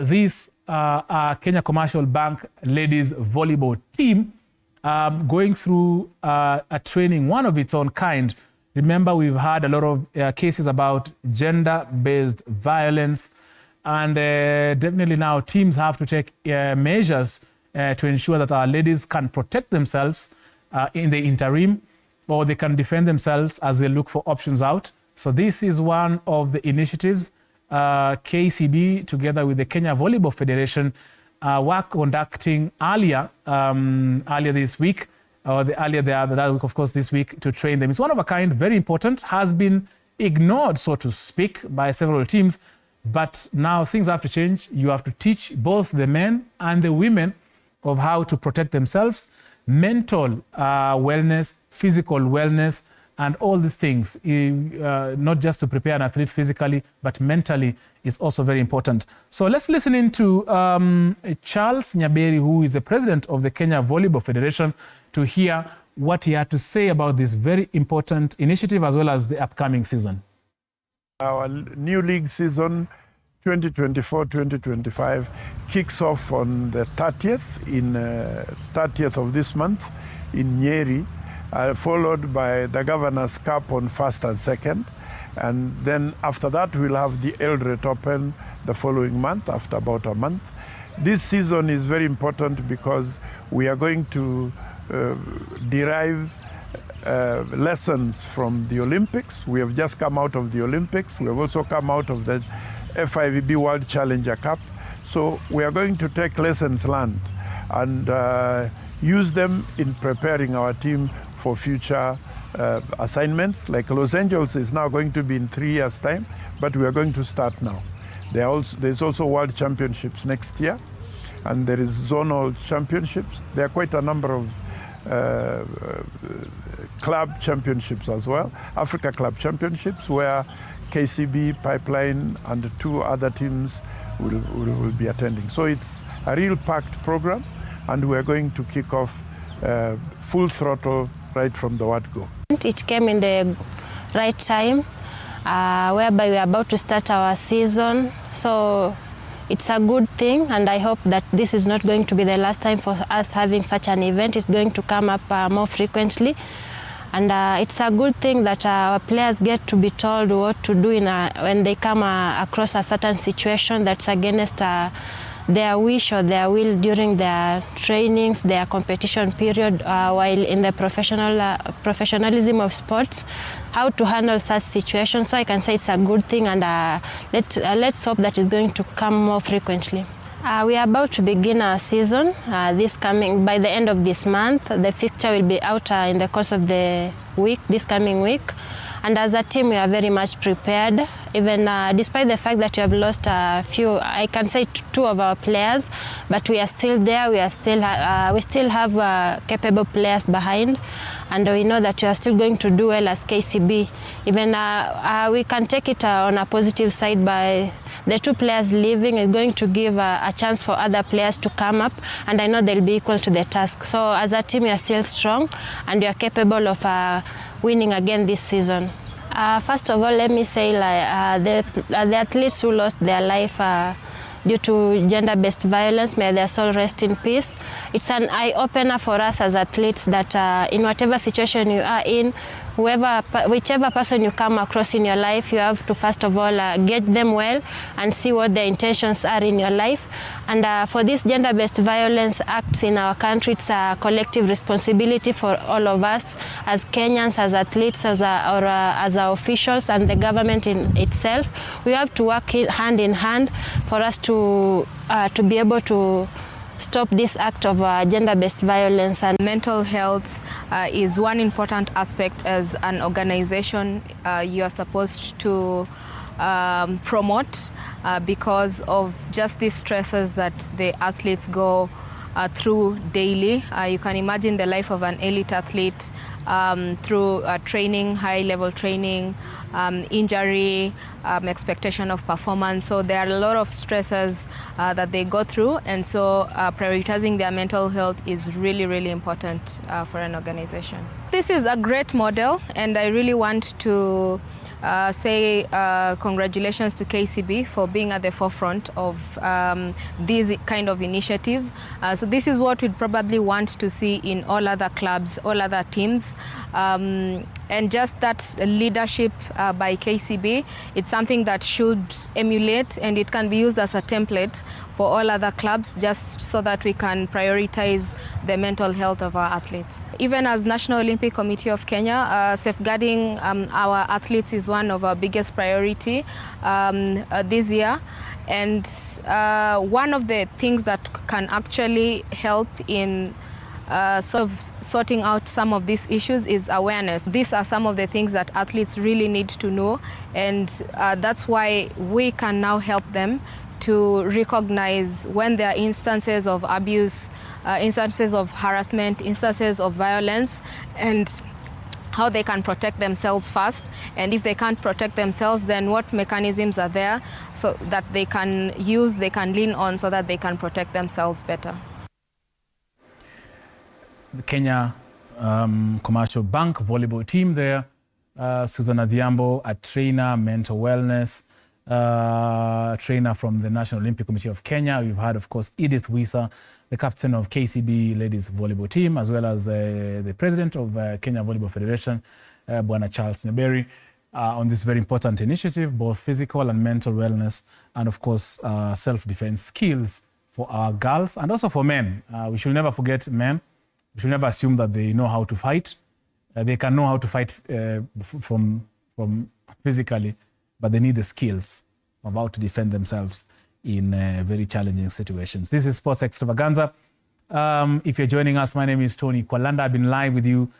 this Kenya Commercial Bank ladies volleyball team going through a training, one of its own kind. Remember, we've had a lot of cases about gender-based violence, and definitely now teams have to take measures to ensure that our ladies can protect themselves in the interim, or they can defend themselves as they look for options out. So this is one of the initiatives KCB, together with the Kenya Volleyball Federation, were conducting earlier this week, or earlier the other week, of course, this week, to train them. It's one of a kind, very important, has been ignored, so to speak, by several teams. But now things have to change. You have to teach both the men and the women of how to protect themselves, mental wellness, physical wellness, and all these things, not just to prepare an athlete physically, but mentally is also very important. So let's listen in to Charles Nyaberi, who is the president of the Kenya Volleyball Federation, to hear what he had to say about this very important initiative as well as the upcoming season. Our new league season 2024-2025 kicks off on the 30th of this month in Nyeri, followed by the Governor's Cup on 1st and 2nd. And then after that, we'll have the Eldoret Open the following month, after about a month. This season is very important because we are going to derive lessons from the Olympics. We have just come out of the Olympics. We have also come out of the FIVB World Challenger Cup. So we are going to take lessons learned and use them in preparing our team for future assignments. Like Los Angeles is now going to be in 3 years' time, but we are going to start now. There's also World Championships next year, and there is zonal championships. There are quite a number of club championships as well, Africa Club Championships, where KCB, Pipeline, and 2 other teams will be attending. So it's a real packed program, and we're going to kick off full throttle right from the word go. It came in the right time, whereby we are about to start our season. So it's a good thing, and I hope that this is not going to be the last time for us having such an event. It's going to come up more frequently. And it's a good thing that our players get to be told what to do when they come across a certain situation that's against their wish or their will during their trainings, their competition period, while in the professionalism of sports, how to handle such situations. So I can say it's a good thing, and let's hope that it's going to come more frequently. We are about to begin our season by the end of this month. The fixture will be out in the course of the week, this coming week. And as a team, we are very much prepared. Even despite the fact that we have lost a few, I can say 2 of our players, but we are still there. We still have capable players behind, and we know that we are still going to do well as KCB. Even we can take it on a positive side by the 2 players leaving is going to give a chance for other players to come up, and I know they'll be equal to the task. So as a team, we are still strong, and we are capable of winning again this season. First of all, let me say the athletes who lost their life due to gender-based violence, may their soul rest in peace. It's an eye-opener for us as athletes that in whatever situation you are in, whichever person you come across in your life, you have to first of all gauge them well and see what their intentions are in your life. And for this gender-based violence acts in our country, it's a collective responsibility for all of us as Kenyans, as athletes, as our officials, and the government in itself. We have to work hand in hand for us to be able to stop this act of gender-based violence. And mental health is one important aspect as an organization you are supposed to promote because of just these stresses that the athletes go through daily. You can imagine the life of an elite athlete through training, high-level training, injury, expectation of performance. So there are a lot of stresses that they go through, and so prioritizing their mental health is really, really important for an organization. This is a great model, and I really want to say congratulations to KCB for being at the forefront of this kind of initiative. So this is what we'd probably want to see in all other clubs, all other teams. And just that leadership by KCB, it's something that should emulate, and it can be used as a template for all other clubs, just so that we can prioritize the mental health of our athletes. Even as National Olympic Committee of Kenya, safeguarding our athletes is one of our biggest priority this year. And one of the things that can actually help in sort of sorting out some of these issues is awareness. These are some of the things that athletes really need to know, and that's why we can now help them to recognize when there are instances of abuse, instances of harassment, instances of violence, and how they can protect themselves first. And if they can't protect themselves, then what mechanisms are there so that they can use, they can lean on, so that they can protect themselves better. The Kenya Commercial Bank volleyball team there, Susan Adhiambo, a trainer, mental wellness, trainer from the National Olympic Committee of Kenya. We've had, of course, Edith Wisa, the captain of KCB ladies volleyball team, as well as the president of Kenya Volleyball Federation, Bwana Charles Nyaberi, on this very important initiative, both physical and mental wellness, and of course, self-defense skills for our girls and also for men. We should never forget men. We should never assume that they know how to fight. They can know how to fight from physically, but they need the skills of how to defend themselves in very challenging situations. This is Sports Extravaganza. If you're joining us, my name is Tony Kwalanda. I've been live with you